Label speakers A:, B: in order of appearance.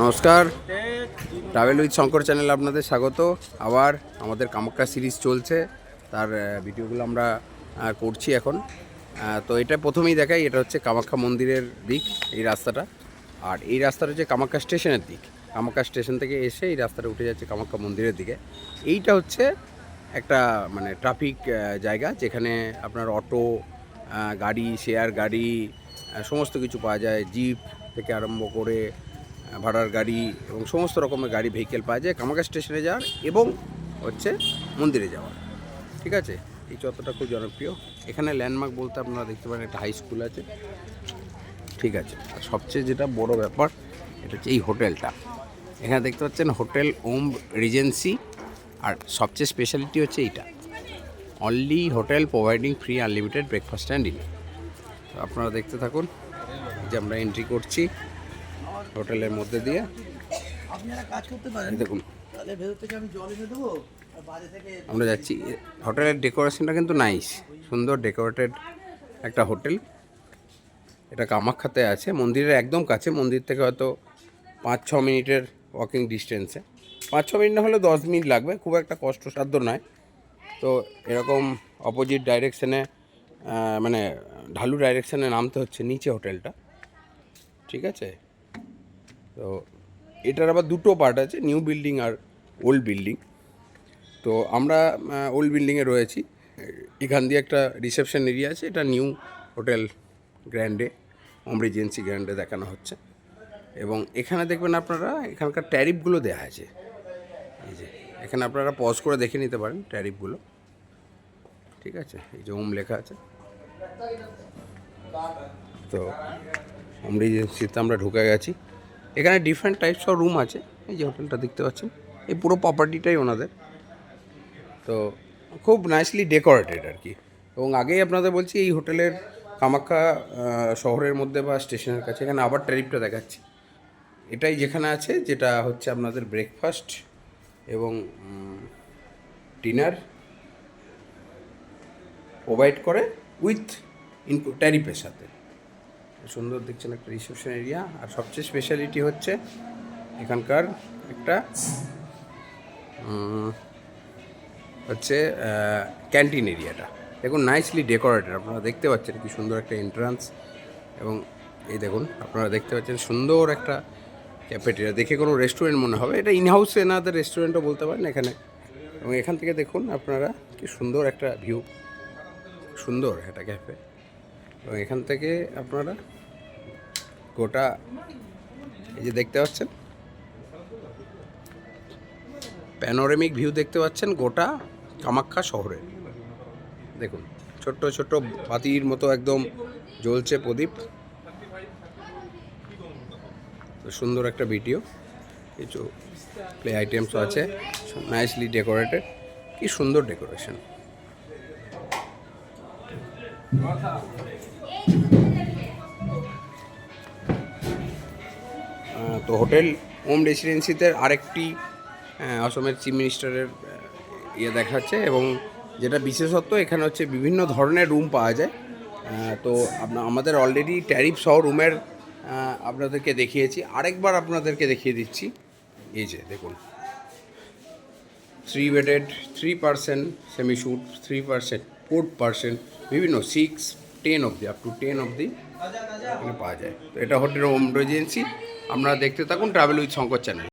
A: নমস্কার, travel with Shankar চ্যানেলে আপনাদের স্বাগত। আবার আমাদের কামাখ্যা সিরিজ চলছে, তার ভিডিওগুলো আমরা করছি এখন। তো এটা প্রথমেই দেখাই, এটা হচ্ছে কামাখ্যা মন্দিরের দিক, এই রাস্তাটা। আর এই রাস্তাটা হচ্ছে কামাখ্যা স্টেশনের দিক। কামাখ্যা স্টেশন থেকে এসে এই রাস্তাটা উঠে যাচ্ছে কামাখ্যা মন্দিরের দিকে। এইটা হচ্ছে একটা মানে ট্রাফিক জায়গা, যেখানে আপনার অটো, গাড়ি, শেয়ার গাড়ি, সমস্ত কিছু পাওয়া যায়। জিপ থেকে আরম্ভ করে ভাড়ার গাড়ি এবং সমস্ত রকমের গাড়ি ভেহিকেল পাওয়া যায় কামাখ্যা স্টেশনে যাওয়ার এবং হচ্ছে মন্দিরে যাওয়ার। ঠিক আছে, এই চত্বরটা খুব জনপ্রিয়। এখানে ল্যান্ডমার্ক বলতে আপনারা দেখতে পারেন একটা হাই স্কুল আছে। ঠিক আছে, আর সবচেয়ে যেটা বড় ব্যাপার, এটা হচ্ছে এই হোটেলটা। এখানে দেখতে পাচ্ছেন হোটেল ওম রিজেন্সি। আর সবচেয়ে স্পেশালিটি হচ্ছে এইটা, only hotel providing free unlimited breakfast and dinner. তো আপনারা দেখতে থাকুন যে আমরা এন্ট্রি করছি হোটেলের মধ্যে দিয়ে। দেখুন আমরা যাচ্ছি, হোটেলের ডেকোরেশনটা কিন্তু নাইস, সুন্দর ডেকোরেটেড একটা হোটেল। এটা কামাখ্যাতে আছে, মন্দিরের একদম কাছে। মন্দির থেকে হয়তো 5-6 মিনিটের ওয়াকিং ডিস্টেন্সে। 5-6 মিনিট না হলে 10 মিনিট লাগবে, খুব একটা কষ্টসাধ্য নয়। তো এরকম অপোজিট ডাইরেকশানে, মানে ঢালু ডাইরেকশানে নামতে হচ্ছে নিচে হোটেলটা। ঠিক আছে, তো এটার আবার দুটো পার্ট আছে, নিউ বিল্ডিং আর ওল্ড বিল্ডিং। তো আমরা ওল্ড বিল্ডিংয়ে রয়েছি। এখান দিয়ে একটা রিসেপশন এরিয়া আছে, এটা নিউ হোটেল গ্র্যান্ডে, ওম রিজেন্সি গ্র্যান্ডে দেখানো হচ্ছে। এবং এখানে দেখবেন আপনারা এখানকার ট্যারিফগুলো দেওয়া আছে। এই যে এখানে আপনারা পজ করে দেখে নিতে পারেন ট্যারিফগুলো। ঠিক আছে, এই যে ওম লেখা আছে। তো ওম রিজেন্সিতে আমরা ঢুকে গেছি। এখানে ডিফারেন্ট টাইপস অফ রুম আছে। এই যে হোটেলটা দেখতে পাচ্ছেন, এই পুরো প্রপার্টিটাই ওনাদের। তো খুব নাইসলি ডেকোরেটেড আর কি। এবং আগেই আপনাদের বলছি, এই হোটেলের কামাখ্যা শহরের মধ্যে বা স্টেশনের কাছে। এখানে আবার ট্যারিফটা দেখাচ্ছি। এটাই যেখানে আছে, যেটা হচ্ছে আপনাদের ব্রেকফাস্ট এবং ডিনার প্রোভাইড করে উইথ ট্যারিফের সাথে। সুন্দর দেখছেন একটা রিসেপশন এরিয়া। আর সবচেয়ে স্পেশালিটি হচ্ছে এখানকার একটা হচ্ছে ক্যান্টিন এরিয়াটা। দেখুন নাইসলি ডেকোরেটেড, আপনারা দেখতে পাচ্ছেন কি সুন্দর একটা এন্ট্রান্স। এবং এই দেখুন আপনারা দেখতে পাচ্ছেন সুন্দর একটা ক্যাফেটেরিয়া, দেখে কোনো রেস্টুরেন্ট মনে হবে। এটা ইনহাউস এনাদের রেস্টুরেন্টও বলতে পারেন এখানে। এবং এখান থেকে দেখুন আপনারা কি সুন্দর একটা ভিউ, সুন্দর একটা ক্যাফে। এবং এখান থেকে আপনারা গোটা এই যে দেখতে পাচ্ছেন প্যানোরামিক ভিউ দেখতে পাচ্ছেন গোটা কামাখ্যা শহরে। দেখুন ছোট্ট ছোট্ট বাতির মতো একদম জ্বলছে প্রদীপ। সুন্দর একটা ভিডিও, কিছু প্লে আইটেমসও আছে, নাইসলি ডেকোরেটেড। কি সুন্দর ডেকোরেশন। তো হোটেল ওম রেসিডেন্সিতে আরেকটি অসমের চিফ মিনিস্টারের ইয়ে দেখাচ্ছে। এবং যেটা বিশেষত্ব, এখানে হচ্ছে বিভিন্ন ধরনের রুম পাওয়া যায়। তো আমাদের অলরেডি ট্যারিফ সহ রুমের আপনাদেরকে দেখিয়েছি, আরেকবার আপনাদেরকে দেখিয়ে দিচ্ছি। এই যে দেখুন, 3 বেডেড, 3% সেমি শুট, 3% 4%, বিভিন্ন 6, 10 অবধি, আপ টু 10 অবধি এখানে পাওয়া যায়। তো এটা হোটেল ওম রেজেন্সি। আপনারা দেখতে থাকুন ট্রাভেল উইথ শঙ্কর চ্যানেল।